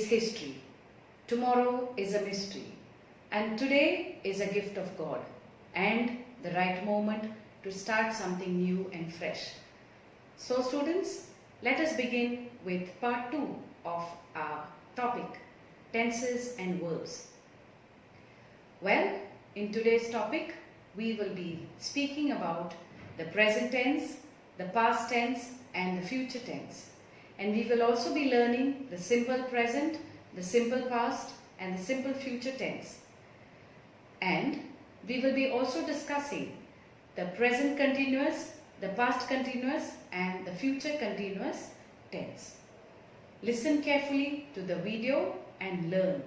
is history, tomorrow is a mystery, and today is a gift of God and the right moment to start something new and fresh. So students, let us begin with part 2 of our topic, tenses and verbs. Well, in today's topic, we will be speaking about the present tense, the past tense and the future tense. And we will also be learning the simple present, the simple past and the simple future tense. And we will be also discussing the present continuous, the past continuous and the future continuous tense. Listen carefully to the video and learn.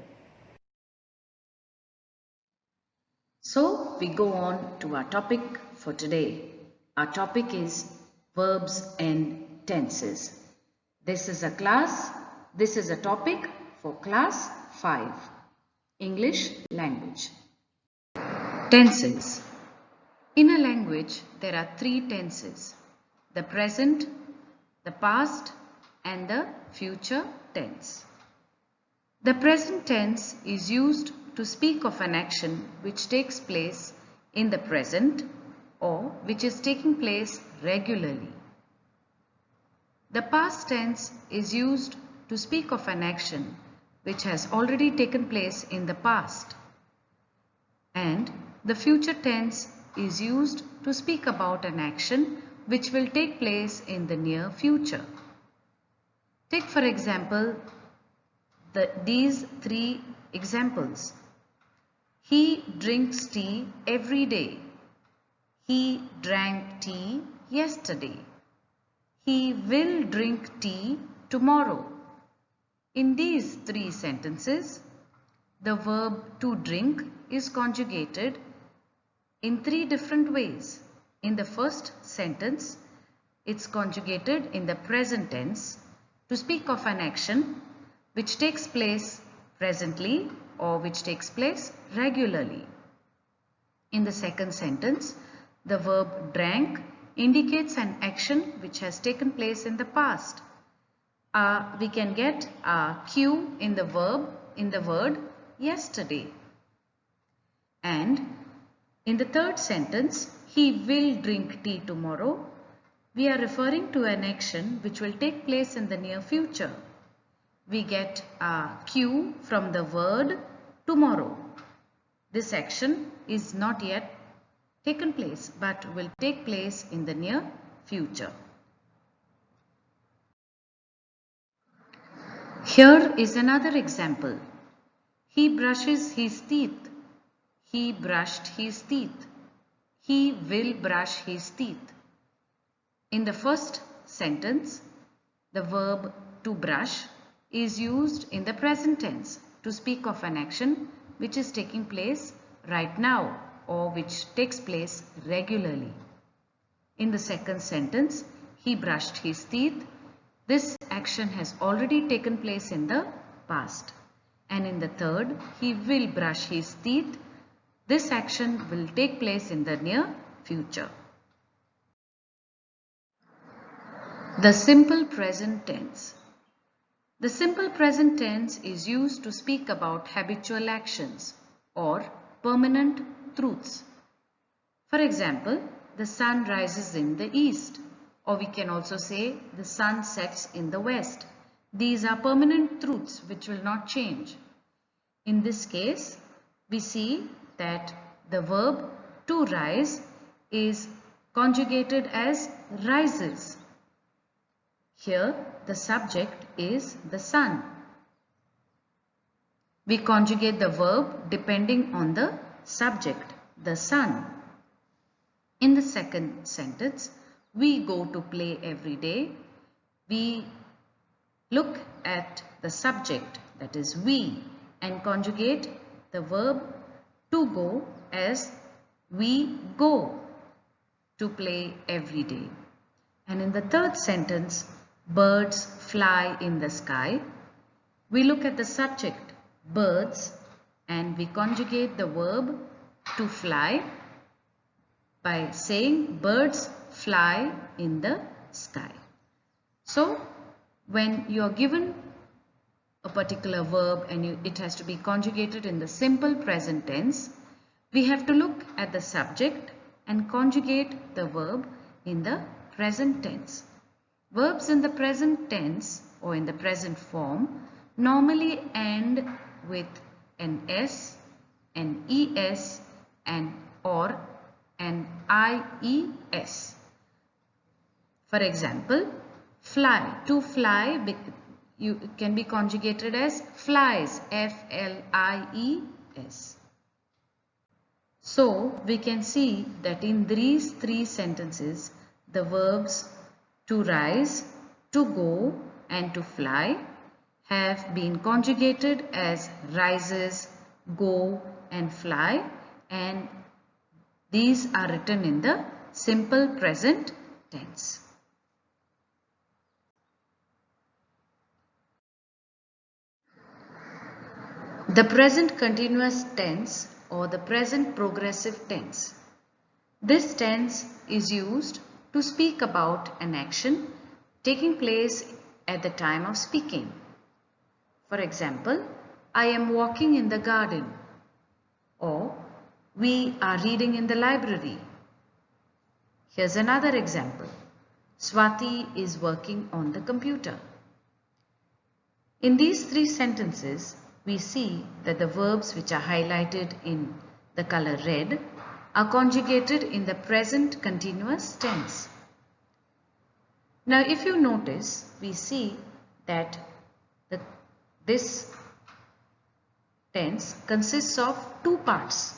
So we go on to our topic for today. Our topic is verbs and tenses. This is a topic for class 5, English language. Tenses. In a language, there are 3 tenses: the present, the past and the future tense. The present tense is used to speak of an action which takes place in the present or which is taking place regularly. The past tense is used to speak of an action which has already taken place in the past. And the future tense is used to speak about an action which will take place in the near future. Take for example these 3 examples. He drinks tea every day. He drank tea yesterday. He will drink tea tomorrow. In these 3 sentences, the verb to drink is conjugated in 3 different ways. In the first sentence, it's conjugated in the present tense to speak of an action which takes place presently or which takes place regularly. In the second sentence, the verb drank indicates an action which has taken place in the past. We can get a Q in the word yesterday. And in the third sentence, he will drink tea tomorrow, we are referring to an action which will take place in the near future. We get a Q from the word tomorrow. This action is not yet taken place but will take place in the near future. Here is another example. He brushes his teeth. He brushed his teeth. He will brush his teeth. In the first sentence, the verb to brush is used in the present tense to speak of an action which is taking place right now or which takes place regularly. In the second sentence, he brushed his teeth. This action has already taken place in the past. And in the third, he will brush his teeth. This action will take place in the near future. The simple present tense. The simple present tense is used to speak about habitual actions or permanent truths. For example, the sun rises in the east, or we can also say the sun sets in the west. These are permanent truths which will not change. In this case, we see that the verb to rise is conjugated as rises. Here, the subject is the sun. We conjugate the verb depending on the subject, the sun. In the second sentence, we go to play every day. We look at the subject, that is we, and conjugate the verb to go as we go to play every day. And in the third sentence, birds fly in the sky. We look at the subject, birds, and we conjugate the verb to fly by saying birds fly in the sky. So, when you are given a particular verb and it has to be conjugated in the simple present tense, we have to look at the subject and conjugate the verb in the present tense. Verbs in the present tense or in the present form normally end with an S, an ES, and or an IES. For example, fly, to fly can be conjugated as flies, FLIES. So we can see that in these three sentences, the verbs to rise, to go, and to fly have been conjugated as rises, go, and fly, and these are written in the simple present tense. The present continuous tense or the present progressive tense. This tense is used to speak about an action taking place at the time of speaking. For example, I am walking in the garden, or we are reading in the library. Here's another example. Swati is working on the computer. In these three sentences, we see that the verbs which are highlighted in the color red are conjugated in the present continuous tense. Now, if you notice, we see that this tense consists of two parts.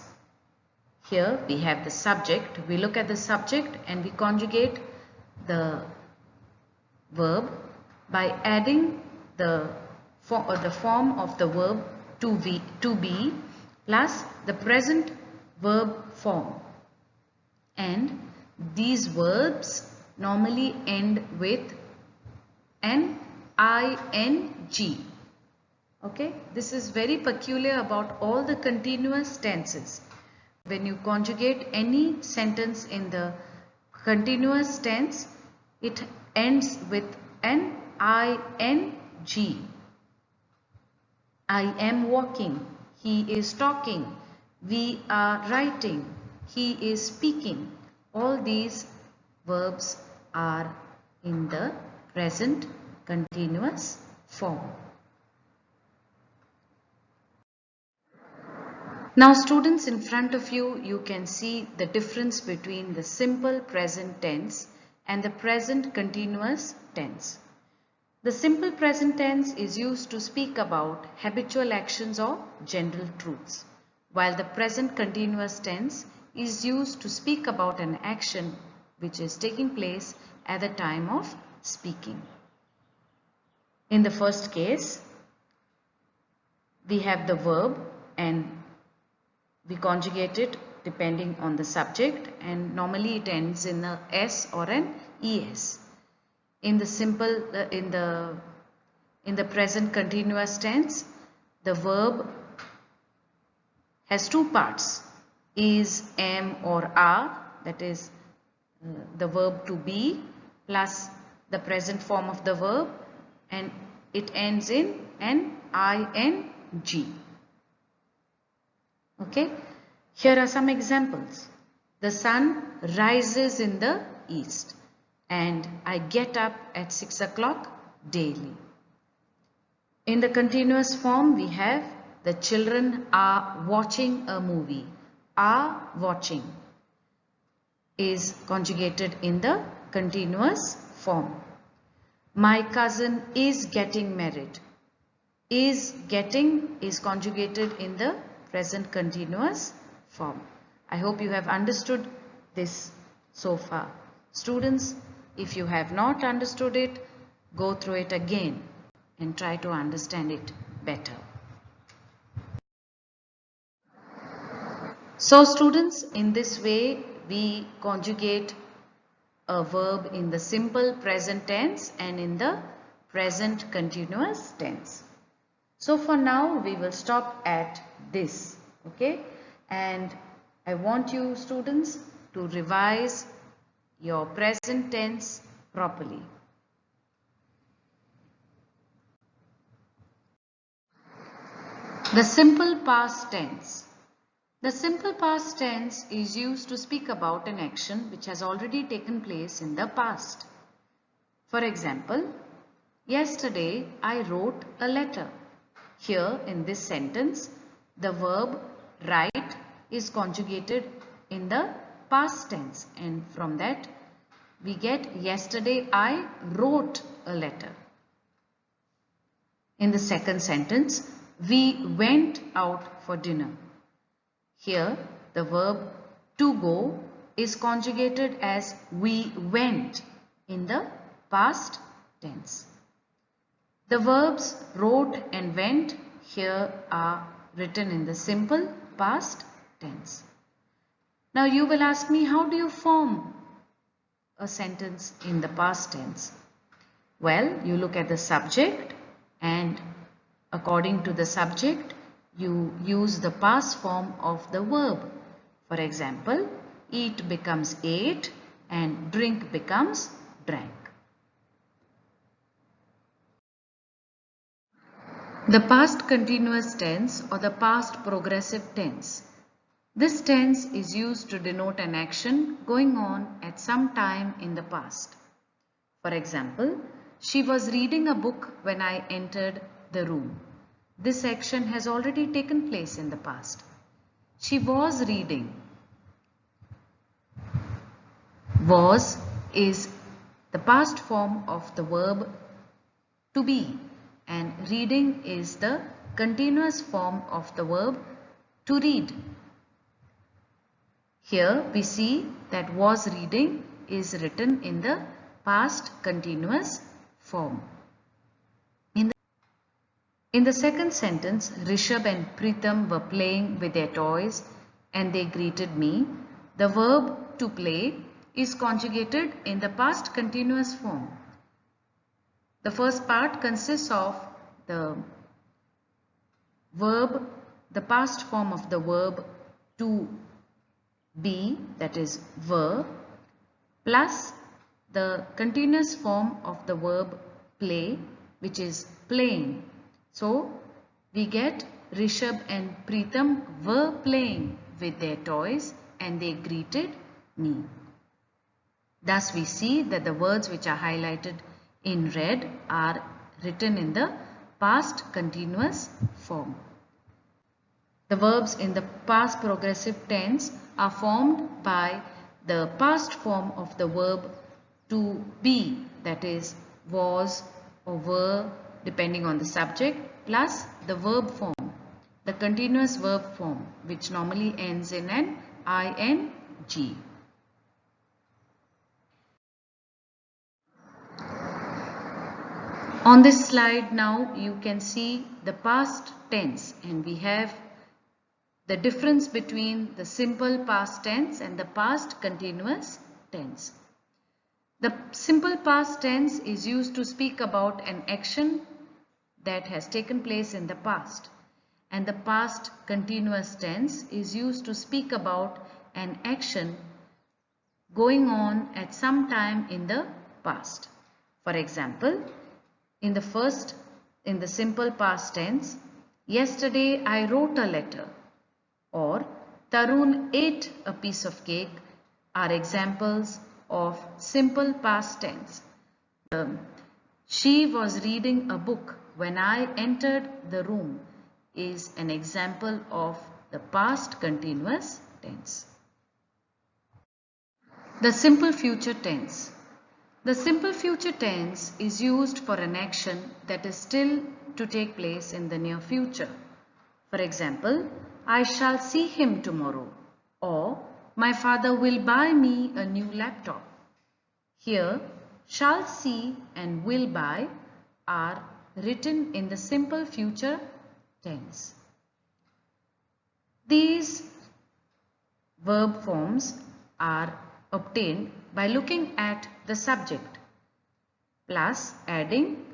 Here we have the subject. We look at the subject and we conjugate the verb by adding the form of the verb to be plus the present verb form, and these verbs normally end with an ing. Okay, this is very peculiar about all the continuous tenses. When you conjugate any sentence in the continuous tense, it ends with an ing. I am walking, he is talking, we are writing, he is speaking. All these verbs are in the present continuous form. Now students, in front of you, you can see the difference between the simple present tense and the present continuous tense. The simple present tense is used to speak about habitual actions or general truths, while the present continuous tense is used to speak about an action which is taking place at the time of speaking. In the first case, we have the verb and we conjugate it depending on the subject, and normally it ends in a S or an ES. In the simple, in the present continuous tense, the verb has two parts, is, am, or are, that is the verb to be plus the present form of the verb, and it ends in an ing. Okay, here are some examples. The sun rises in the east, and I get up at 6 o'clock daily. In the continuous form, we have the children are watching a movie. Are watching is conjugated in the continuous form. My cousin is getting married. Is getting is conjugated in the present continuous form. I hope you have understood this so far. Students, if you have not understood it, go through it again and try to understand it better. So students, in this way we conjugate a verb in the simple present tense and in the present continuous tense. So for now we will stop at this, okay, and I want you students to revise your present tense properly. The simple past tense. The simple past tense is used to speak about an action which has already taken place in the past. For example, yesterday I wrote a letter. Here in this sentence, the verb write is conjugated in the past tense, and from that we get yesterday I wrote a letter. In the second sentence, we went out for dinner. Here the verb to go is conjugated as we went in the past tense. The verbs wrote and went here are written in the simple past tense. Now you will ask me, how do you form a sentence in the past tense? Well, you look at the subject, and according to the subject you use the past form of the verb. For example, eat becomes ate and drink becomes drank. The past continuous tense or the past progressive tense. This tense is used to denote an action going on at some time in the past. For example, she was reading a book when I entered the room. This action has already taken place in the past. She was reading. Was is the past form of the verb to be, and reading is the continuous form of the verb to read. Here we see that was reading is written in the past continuous form. In the second sentence, Rishabh and Pritham were playing with their toys and they greeted me. The verb to play is conjugated in the past continuous form. The first part consists of the verb, the past form of the verb to be, that is were, plus the continuous form of the verb play, which is playing. So we get Rishabh and Pritham were playing with their toys and they greeted me. Thus we see that the words which are highlighted in red are written in the past continuous form. The verbs in the past progressive tense are formed by the past form of the verb to be, that is was or were depending on the subject, plus the verb form, the continuous verb form, which normally ends in an ing. On this slide now you can see the past tense, and we have the difference between the simple past tense and the past continuous tense. The simple past tense is used to speak about an action that has taken place in the past, and the past continuous tense is used to speak about an action going on at some time in the past. For example, in the simple past tense, yesterday I wrote a letter, or Tarun ate a piece of cake are examples of simple past tense. She was reading a book when I entered the room is an example of the past continuous tense. The simple future tense. The simple future tense is used for an action that is still to take place in the near future. For example, I shall see him tomorrow, or my father will buy me a new laptop. Here, shall see and will buy are written in the simple future tense. These verb forms are obtained by looking at the subject plus adding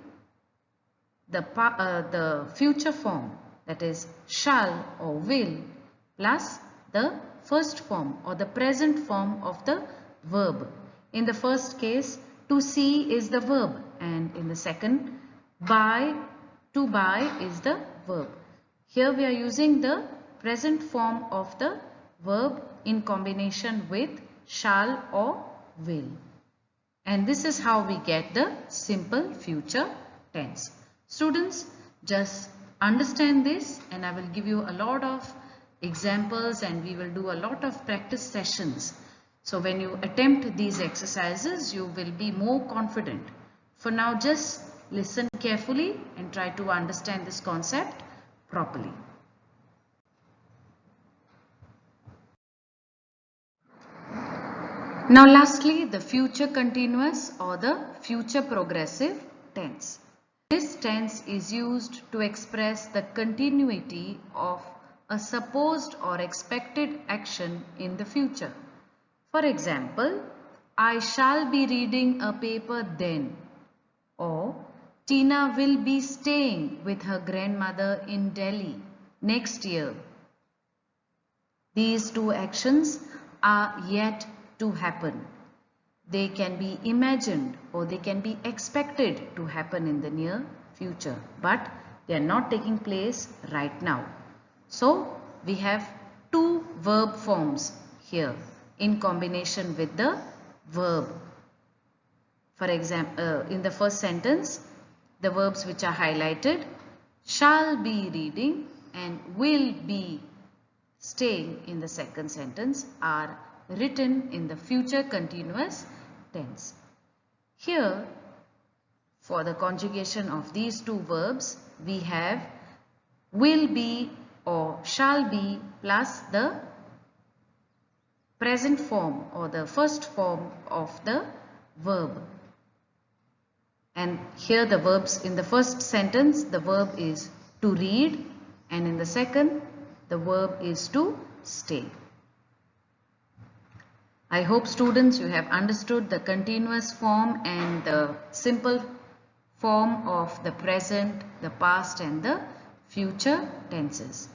the future form, that is shall or will, plus the first form or the present form of the verb. In the first case, to see is the verb, and in the second, buy, to buy is the verb. Here we are using the present form of the verb in combination with shall or will. And this is how we get the simple future tense. Students, just understand this, and I will give you a lot of examples and we will do a lot of practice sessions. So when you attempt these exercises, you will be more confident. For now, just listen carefully and try to understand this concept properly. Now lastly, the future continuous or the future progressive tense. This tense is used to express the continuity of a supposed or expected action in the future. For example, I shall be reading a paper then, or Tina will be staying with her grandmother in Delhi next year. These two actions are yet to happen. They can be imagined or they can be expected to happen in the near future, but they are not taking place right now. So we have two verb forms here in combination with the verb. For example, in the first sentence, the verbs which are highlighted, shall be reading and will be staying in the second sentence, are written in the future continuous tense. Here, for the conjugation of these two verbs, we have will be or shall be plus the present form or the first form of the verb. And here the verbs, in the first sentence the verb is to read, and in the second the verb is to stay. I hope students you have understood the continuous form and the simple form of the present, the past and the future tenses.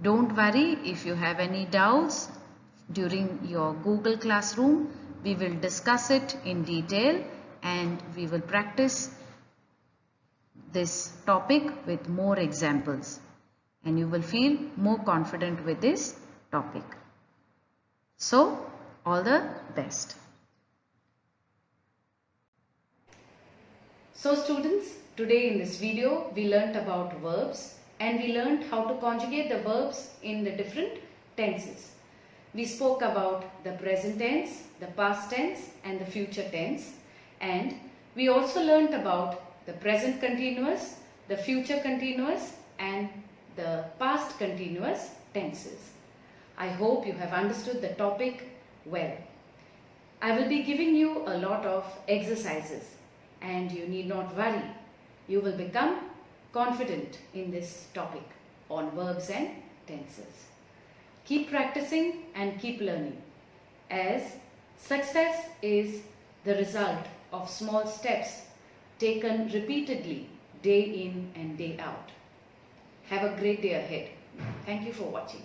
Don't worry if you have any doubts during your Google Classroom. We will discuss it in detail and we will practice this topic with more examples, and you will feel more confident with this topic. So, all the best. So students, today in this video we learnt about verbs and we learnt how to conjugate the verbs in the different tenses. We spoke about the present tense, the past tense and the future tense, and we also learnt about the present continuous, the future continuous and the past continuous tenses. I hope you have understood the topic well. I will be giving you a lot of exercises and you need not worry. You will become confident in this topic on verbs and tenses. Keep practicing and keep learning, as success is the result of small steps taken repeatedly day in and day out. Have a great day ahead. Thank you for watching.